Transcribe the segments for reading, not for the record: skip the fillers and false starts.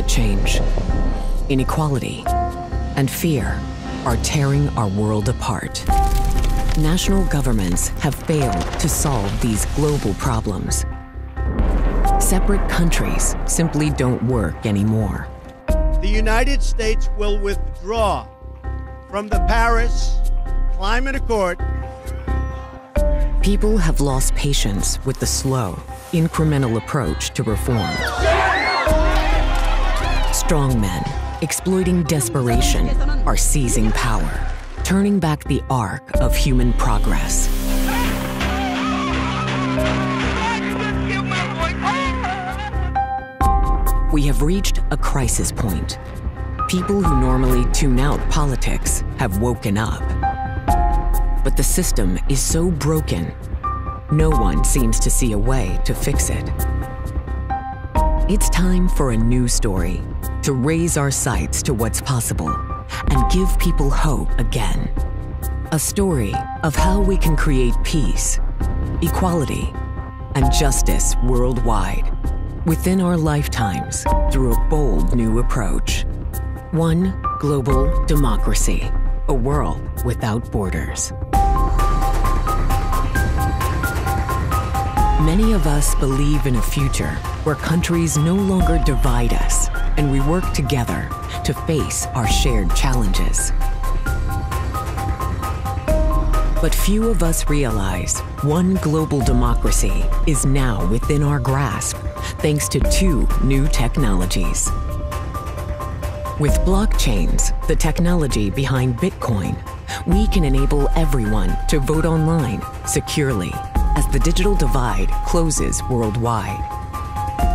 Climate change, inequality, and fear are tearing our world apart. National governments have failed to solve these global problems. Separate countries simply don't work anymore. The United States will withdraw from the Paris Climate Accord. People have lost patience with the slow, incremental approach to reform. Strong men, exploiting desperation, are seizing power, turning back the arc of human progress. We have reached a crisis point. People who normally tune out politics have woken up. But the system is so broken, no one seems to see a way to fix it. It's time for a new story, to raise our sights to what's possible and give people hope again. A story of how we can create peace, equality, and justice worldwide within our lifetimes through a bold new approach. One global democracy, a world without borders. Many of us believe in a future where countries no longer divide us and we work together to face our shared challenges. But few of us realize one global democracy is now within our grasp thanks to two new technologies. With blockchains, the technology behind Bitcoin, we can enable everyone to vote online securely as the digital divide closes worldwide.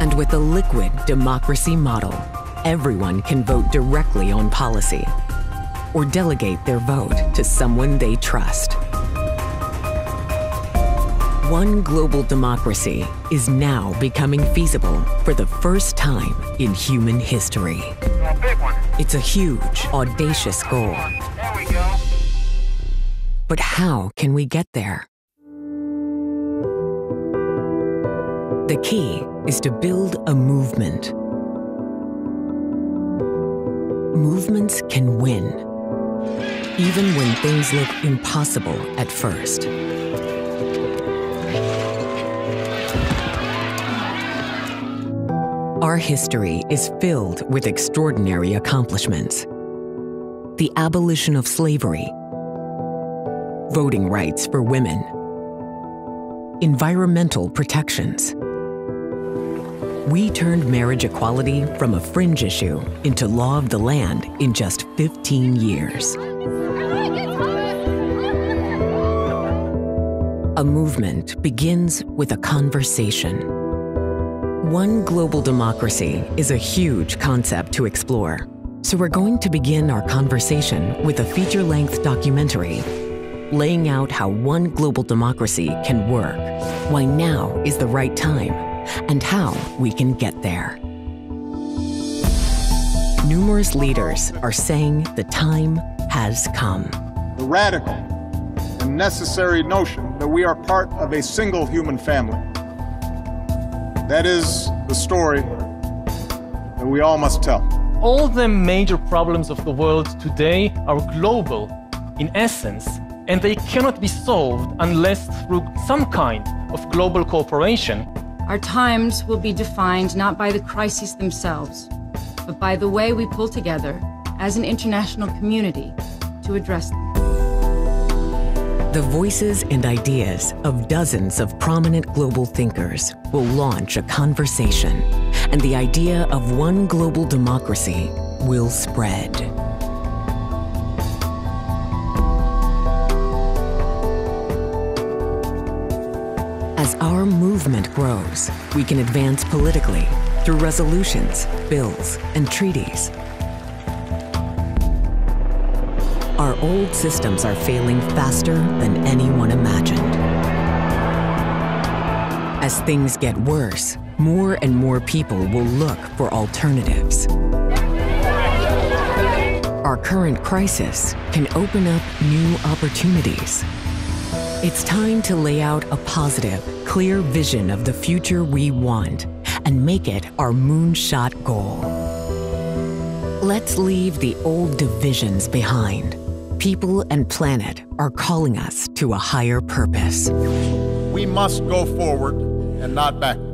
And with a liquid democracy model, everyone can vote directly on policy or delegate their vote to someone they trust. One global democracy is now becoming feasible for the first time in human history. It's a huge, audacious goal. There we go. But how can we get there? The key is to build a movement. Movements can win, even when things look impossible at first. Our history is filled with extraordinary accomplishments. The abolition of slavery, voting rights for women, environmental protections. We turned marriage equality from a fringe issue into law of the land in just 15 years. A movement begins with a conversation. One global democracy is a huge concept to explore, so we're going to begin our conversation with a feature-length documentary laying out how one global democracy can work, why now is the right time, and how we can get there. Numerous leaders are saying the time has come. The radical and necessary notion that we are part of a single human family. That is the story that we all must tell. All the major problems of the world today are global in essence, and they cannot be solved unless through some kind of global cooperation. Our times will be defined not by the crises themselves, but by the way we pull together as an international community to address them. The voices and ideas of dozens of prominent global thinkers will launch a conversation, and the idea of one global democracy will spread. As our movement grows, we can advance politically through resolutions, bills, and treaties. Our old systems are failing faster than anyone imagined. As things get worse, more and more people will look for alternatives. Our current crisis can open up new opportunities. It's time to lay out a positive, clear vision of the future we want and make it our moonshot goal. Let's leave the old divisions behind. People and planet are calling us to a higher purpose. We must go forward and not backward.